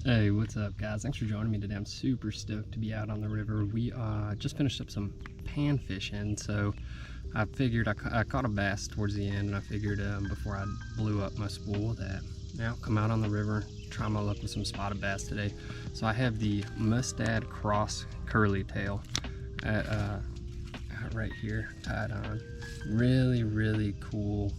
Hey, what's up guys? Thanks for joining me today. I'm super stoked to be out on the river. We just finished up some pan fishing, so I figured I caught a bass towards the end, and I figured before I blew up my spool that now come out on the river, try my luck with some spotted bass today. So I have the Mustad cross curly tail right here tied on. Really cool,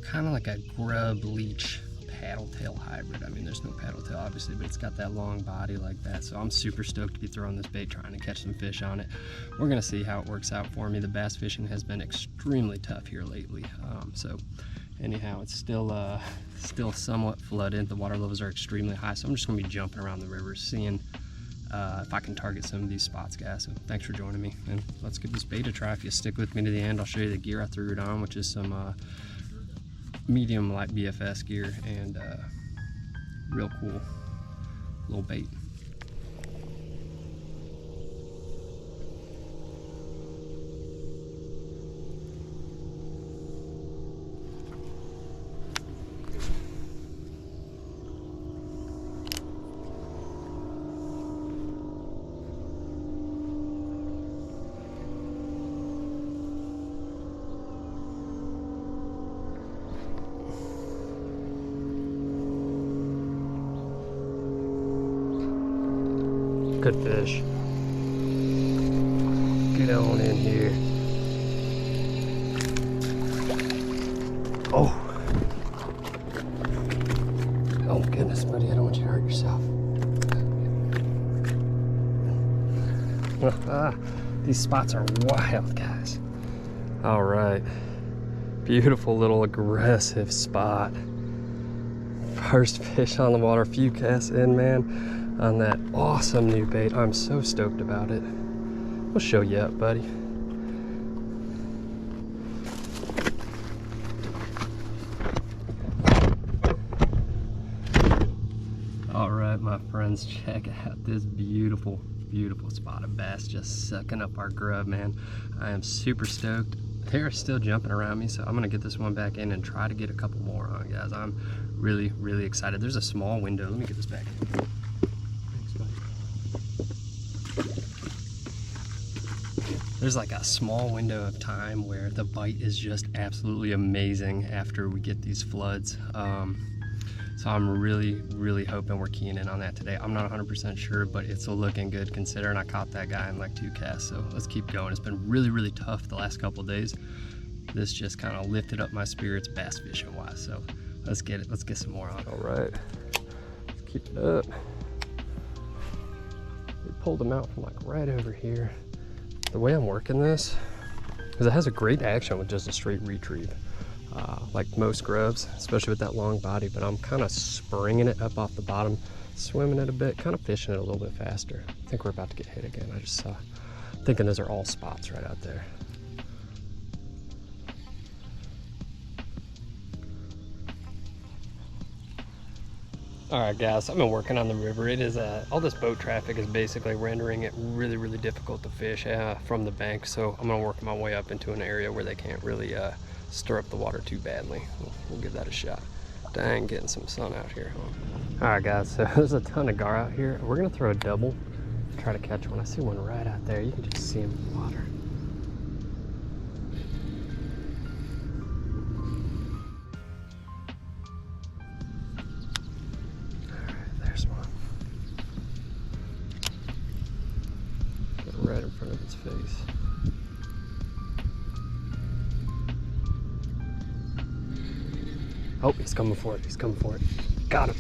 kind of like a grub leech paddle tail hybrid. I mean, there's no paddle tail obviously, but it's got that long body like that. So I'm super stoked to be throwing this bait, trying to catch some fish on it. We're gonna see how it works out for me. The bass fishing has been extremely tough here lately. So anyhow, it's still somewhat flooded. The water levels are extremely high, so I'm just gonna be jumping around the river, seeing if I can target some of these spots, guys. So thanks for joining me, and let's give this bait a try. If you stick with me to the end, I'll show you the gear I threw it on, which is some medium light BFS gear, and real cool little bait. Good fish. Get on in here. Oh goodness, buddy, I don't want you to hurt yourself. These spots are wild, guys. All right, beautiful little aggressive spot. First fish on the water, few casts in, man, on that awesome new bait. I'm so stoked about it. We'll show you up, buddy. All right, my friends, check out this beautiful spotted bass just sucking up our grub, man. I am super stoked. They're still jumping around me, so I'm gonna get this one back in and try to get a couple more on, guys. I'm really excited. There's a small window. Let me get this back in. There's like a small window of time where the bite is just absolutely amazing after we get these floods. So I'm really hoping we're keying in on that today. I'm not 100% sure, but it's looking good considering I caught that guy in like 2 casts. So let's keep going. It's been really tough the last couple of days. This just kind of lifted up my spirits bass fishing wise. So let's get it. Let's get some more on. All right, let's keep it up. We pulled them out from like right over here. The way I'm working this is it has a great action with just a straight retrieve, like most grubs, especially with that long body, but I'm kind of springing it up off the bottom, swimming it a bit, kind of fishing it a little bit faster. I think we're about to get hit again. I just saw, thinking those are all spots right out there. All right, guys, I've been working on the river. It is all this boat traffic is basically rendering it really difficult to fish from the bank. So I'm gonna work my way up into an area where they can't really stir up the water too badly. We'll give that a shot. Dang, getting some sun out here, huh? All right, guys, so there's a ton of gar out here. We're gonna throw a double, try to catch one. I see one right out there. You can just see him in the water. Right in front of its face. Oh, he's coming for it. He's coming for it. Got him.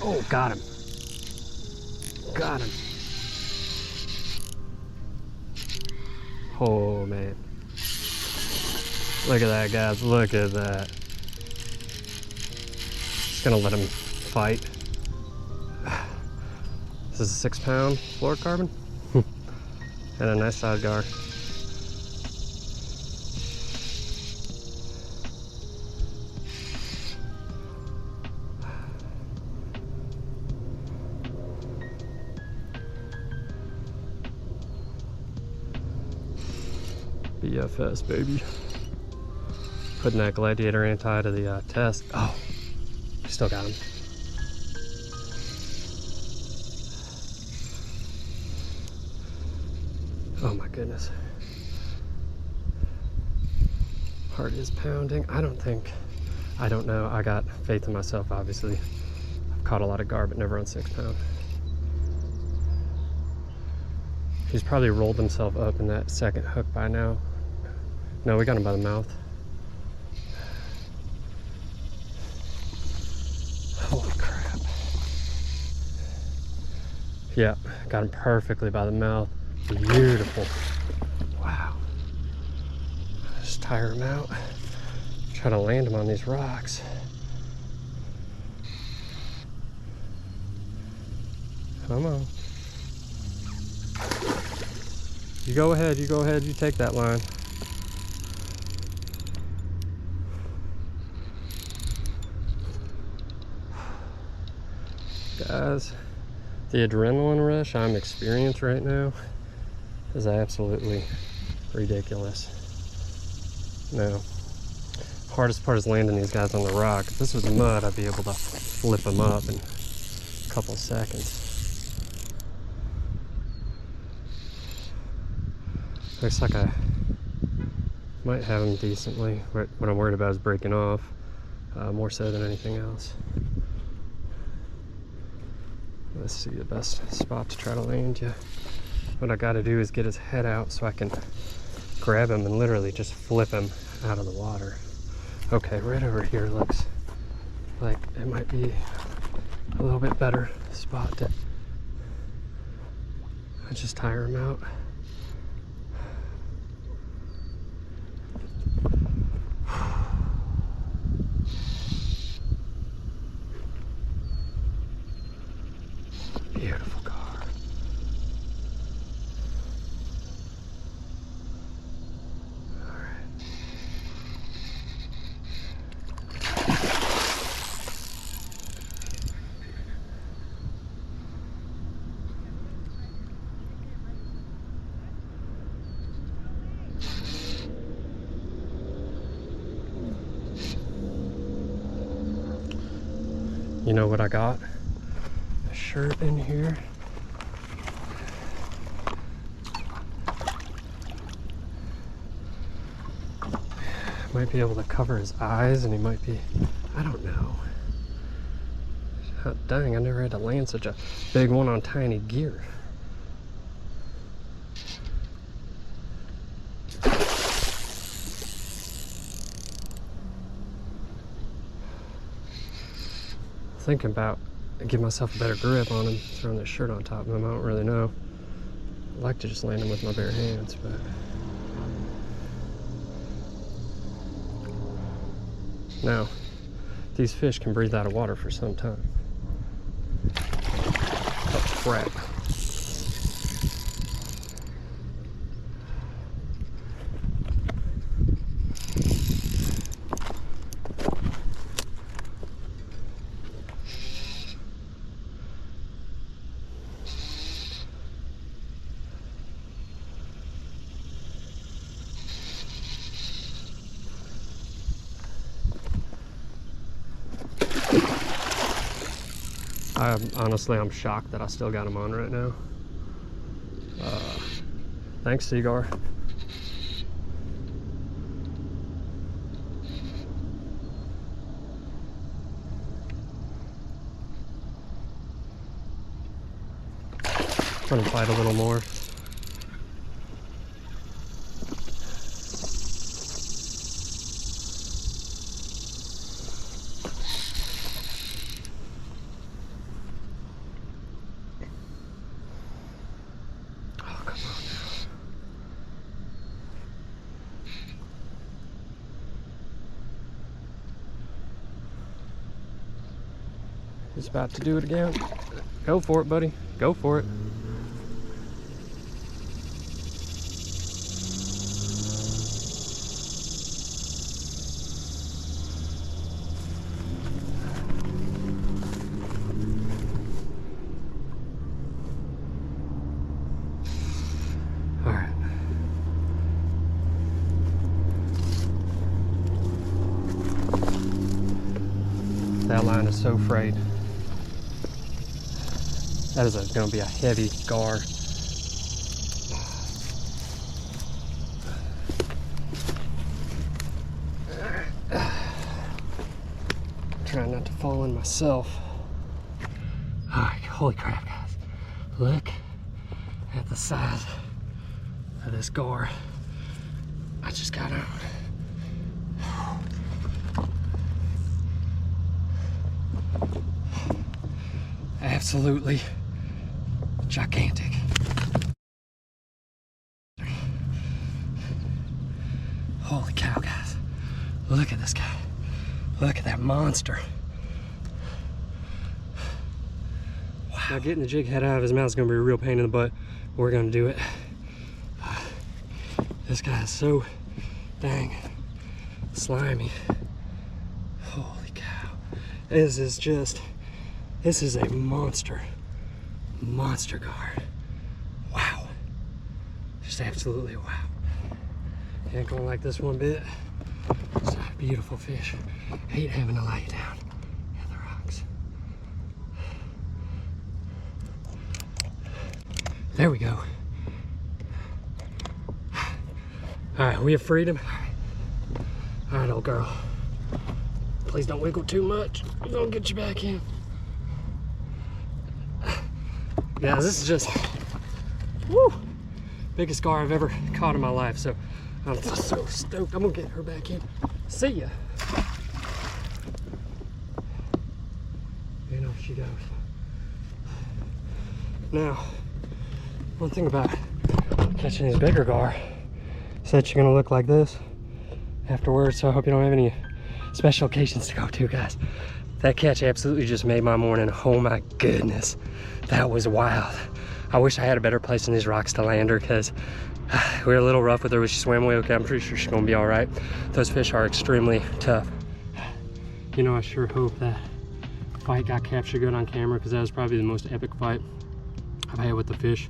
Oh, got him. Got him. Oh, man. Look at that, guys. Look at that. Gonna let him fight. This is a 6-pound fluorocarbon and a nice size gar. BFS, baby. Putting that Gladiator anti to the test. Oh, still got him. Oh my goodness. Heart is pounding. I don't know. I got faith in myself, obviously. I've caught a lot of gar, but never on 6 pound. He's probably rolled himself up in that second hook by now. No, we got him by the mouth. Holy crap. Yeah, got him perfectly by the mouth. Beautiful. Wow. Just tire him out. Try to land him on these rocks. Come on. You go ahead, you take that line. Guys, the adrenaline rush I'm experiencing right now is absolutely ridiculous. Now, hardest part is landing these guys on the rock. If this was mud, I'd be able to flip them up in a couple seconds. Looks like I might have them decently. What I'm worried about is breaking off, more so than anything else. Let's see the best spot to try to land you. What I gotta do is get his head out so I can grab him and literally just flip him out of the water. Okay, right over here looks like it might be a little bit better spot to just tire him out. Beautiful gar. All right. You know what I got? A shirt in here. Might be able to cover his eyes and he might be, I don't know. Oh, dang, I never had to land such a big one on tiny gear. Thinking about give myself a better grip on him, throwing this shirt on top of him. I don't really know. I'd like to just land him with my bare hands, but now these fish can breathe out of water for some time. Oh crap. I'm shocked that I still got him on right now. Thanks, Seaguar. Let him fight a little more. He's about to do it again. Go for it, buddy. Go for it. All right. That line is so frayed. That is going to be a heavy gar. Trying not to fall in myself. Alright, holy crap, guys. Look at the size of this gar I just got out. Absolutely gigantic. Holy cow, guys. Look at this guy. Look at that monster. Wow. Now getting the jig head out of his mouth is going to be a real pain in the butt. We're going to do it. This guy is so dang slimy. Holy cow. This is a monster gar. Wow. Just absolutely wow. Ain't gonna like this one bit. It's a beautiful fish. Hate having to lay down in the rocks. There we go. All right, we have freedom. All right, old girl. Please don't wiggle too much. We're gonna get you back in. Guys, this is just, woo, biggest gar I've ever caught in my life. So I'm just so stoked. I'm gonna get her back in. See ya. And off she goes. Now, one thing about catching these bigger gar is that you're gonna look like this afterwards. So I hope you don't have any special occasions to go to, guys. That catch absolutely just made my morning. Oh my goodness, that was wild. I wish I had a better place in these rocks to land her, because we were a little rough with her, but she swam away okay. I'm pretty sure she's gonna be all right. Those fish are extremely tough. You know, I sure hope that fight got captured good on camera, because that was probably the most epic fight I've had with the fish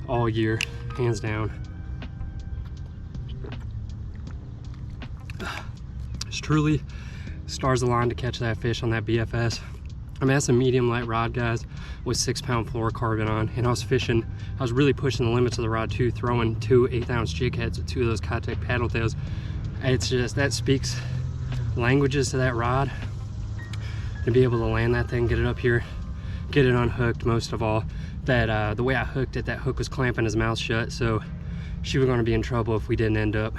all year, hands down. It's truly stars aligned to catch that fish on that BFS. I mean, that's a medium light rod, guys, with 6-pound fluorocarbon on, and I was fishing. I was really pushing the limits of the rod too, throwing 2 1/8-ounce jig heads with 2 of those Cotec paddle tails. It's just, that speaks languages to that rod, to be able to land that thing, get it up here, get it unhooked. Most of all, that the way I hooked it, that hook was clamping his mouth shut, so she was going to be in trouble if we didn't end up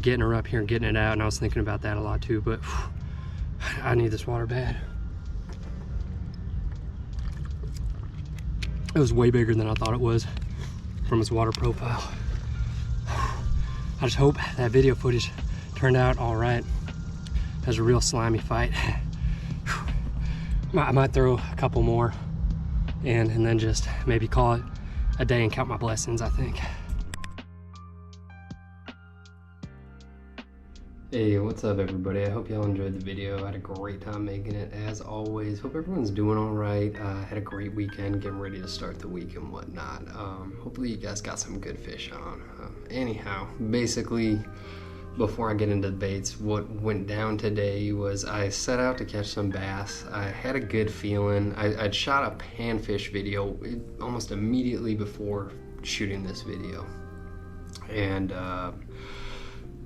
getting her up here and getting it out. And I was thinking about that a lot too, but whew, I need this water bad. It was way bigger than I thought it was from its water profile. I just hope that video footage turned out all right. That was a real slimy fight. I might throw a couple more and then just maybe call it a day and count my blessings, I think. Hey, what's up everybody? I hope y'all enjoyed the video. I had a great time making it, as always. Hope everyone's doing all right. Had a great weekend, getting ready to start the week and whatnot. Hopefully you guys got some good fish on. Anyhow, basically, before I get into the baits, what went down today was I set out to catch some bass. I had a good feeling. I'd shot a panfish video almost immediately before shooting this video. And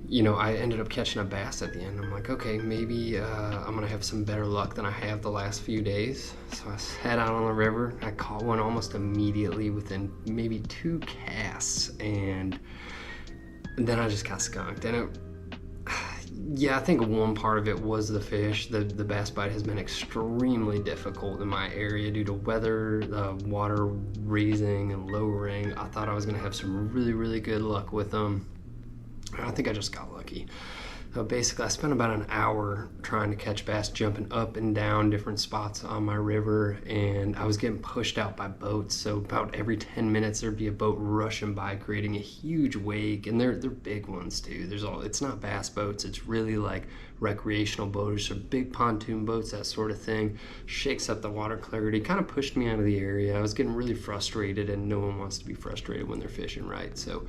you know, I ended up catching a bass at the end. I'm like, okay, maybe I'm gonna have some better luck than I have the last few days. So I head out on the river. I caught one almost immediately within maybe 2 casts, and then I just got skunked. And yeah, I think one part of it was the fish. The bass bite has been extremely difficult in my area due to weather, water raising and lowering. I thought I was gonna have some really good luck with them. I think I just got lucky. Basically, I spent about an hour trying to catch bass, jumping up and down different spots on my river, and I was getting pushed out by boats. So about every 10 minutes, there'd be a boat rushing by, creating a huge wake, and they're big ones too. It's not bass boats. It's really like recreational boaters, so big pontoon boats, that sort of thing. Shakes up the water clarity, kind of pushed me out of the area. I was getting really frustrated, and no one wants to be frustrated when they're fishing, right? So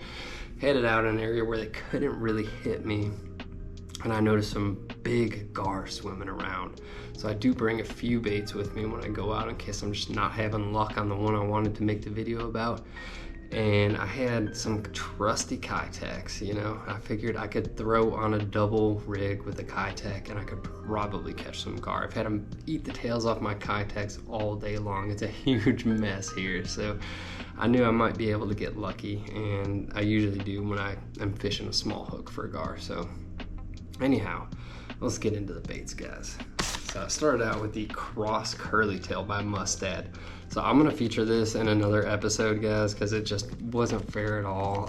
headed out in an area where they couldn't really hit me, and I noticed some big gar swimming around. So I do bring a few baits with me when I go out in case I'm just not having luck on the one I wanted to make the video about. And I had some trusty Kitechs, you know. I figured I could throw on a double rig with a Kitech and I could probably catch some gar. I've had them eat the tails off my Kitechs all day long. It's a huge mess here, so I knew I might be able to get lucky, and I usually do when I am fishing a small hook for a gar. So anyhow, let's get into the baits, guys. So I started out with the Cross Curly Tail by Mustad. So I'm gonna feature this in another episode, guys, because it just wasn't fair at all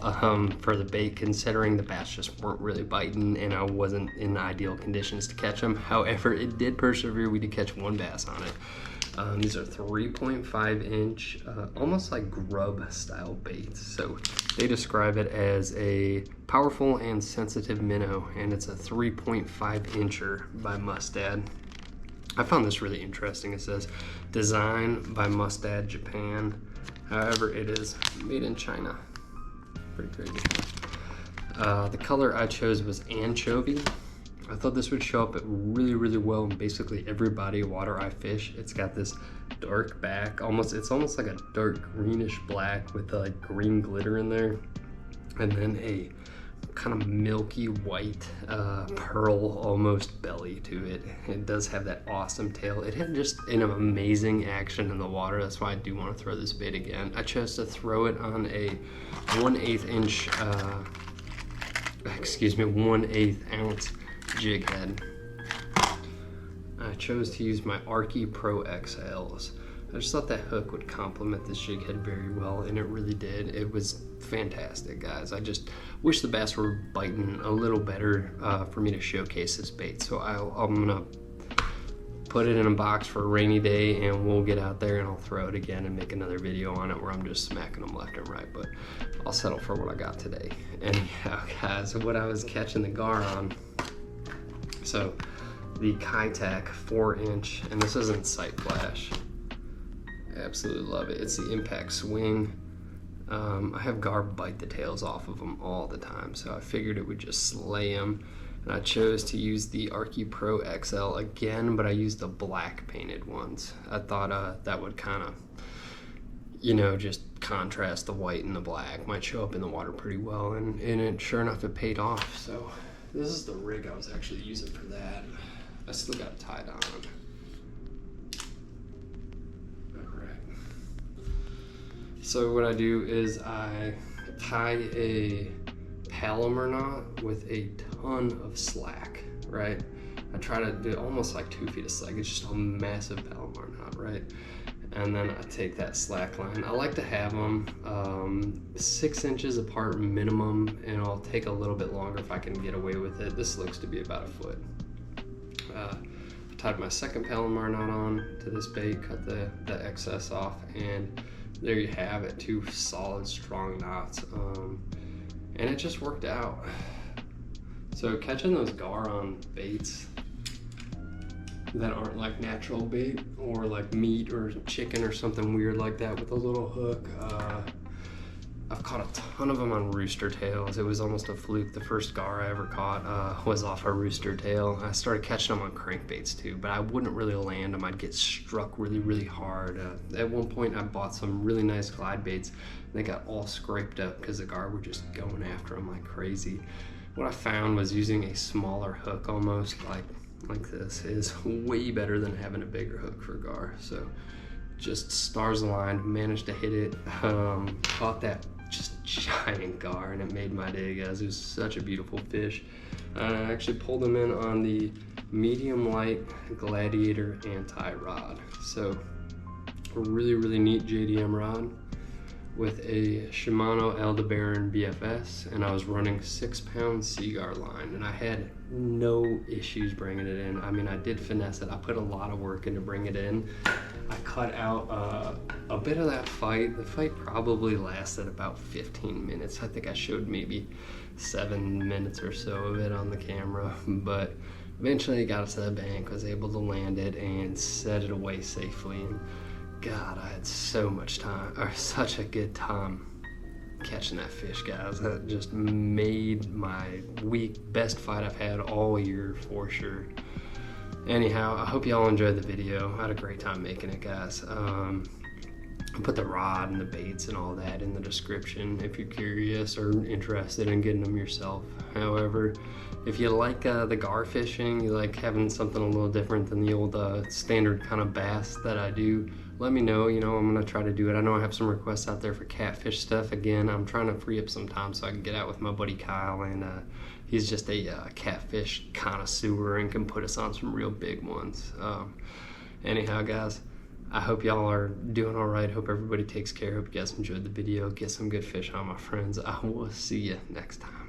for the bait, considering the bass just weren't really biting and I wasn't in ideal conditions to catch them. However, it did persevere. We did catch one bass on it. These are 3.5 inch, almost like grub style baits. So they describe it as a powerful and sensitive minnow, and it's a 3.5 incher by Mustad. I found this really interesting. It says designed by Mustad Japan. However, it is made in China. Pretty crazy. The color I chose was Anchovy. I thought this would show up really, really well in basically every body of water I fish. It's got this dark back, it's almost like a dark greenish black with like green glitter in there, and then a kind of milky white pearl almost belly to it. It does have that awesome tail. It had just an amazing action in the water. That's why I do want to throw this bait again. I chose to throw it on a 1/8 inch 1/8 ounce jig head. I chose to use my Arky Pro XLs. I just thought that hook would complement this jig head very well, and it really did. It was fantastic, guys. I just wish the bass were biting a little better for me to showcase this bait. So I'm gonna put it in a box for a rainy day, and we'll get out there and I'll throw it again and make another video on it where I'm just smacking them left and right, but I'll settle for what I got today. Anyhow, guys, what I was catching the gar on. So the Kitech 4-inch, and this isn't Sight Flash. Absolutely love it. It's the impact swing. I have gar bite the tails off of them all the time, so I figured it would just slay them. And I chose to use the Arky Pro XL again, but I used the black painted ones. I thought that would kind of, you know, just contrast the white and the black. Might show up in the water pretty well, and it, sure enough, it paid off. So this is the rig I was actually using for that. I still got it tied on. So what I do is I tie a Palomar knot with a ton of slack, right? I try to do almost like 2 feet of slack. It's just a massive Palomar knot, right? And then I take that slack line. I like to have them 6 inches apart minimum, and I'll take a little bit longer if I can get away with it. This looks to be about a foot. I tied my second Palomar knot on to this bait, cut the excess off, and there you have it, 2 solid, strong knots, and it just worked out. So catching those gar on baits that aren't like natural bait or like meat or chicken or something weird like that with a little hook, I've caught a ton of them on rooster tails. It was almost a fluke. The first gar I ever caught was off a rooster tail. I started catching them on crankbaits too, but I wouldn't really land them. I'd get struck really, really hard. At one point I bought some really nice glide baits. They got all scraped up because the gar were just going after them like crazy. What I found was using a smaller hook, almost like this, is way better than having a bigger hook for gar. So just stars aligned, managed to hit it, caught that just giant gar, and it made my day, guys. It was such a beautiful fish. I actually pulled them in on the medium light Gladiator anti-rod. So a really, really neat JDM rod with a Shimano Aldebaran BFS, and I was running 6-pound Seaguar line, and I had no issues bringing it in. I mean, I did finesse it. I put a lot of work into bringing it in. I cut out a bit of that fight. The fight probably lasted about 15 minutes. I think I showed maybe 7 minutes or so of it on the camera, but eventually I got it to the bank, was able to land it and set it away safely. And God, I had so much time, or such a good time catching that fish, guys. That just made my week. Best fight I've had all year for sure. Anyhow, I hope y'all enjoyed the video. I had a great time making it, guys. I'll put the rod and the baits and all that in the description if you're curious or interested in getting them yourself. However, if you like the Gar fishing, you like having something a little different than the old standard kind of bass that I do, let me know. You know, I'm gonna try to do it. I know I have some requests out there for catfish stuff. Again, I'm trying to free up some time so I can get out with my buddy Kyle, and he's just a catfish connoisseur and can put us on some real big ones. Anyhow, guys, I hope y'all are doing all right. Hope everybody takes care. Hope you guys enjoyed the video. Get some good fish on, my friends. I will see you next time.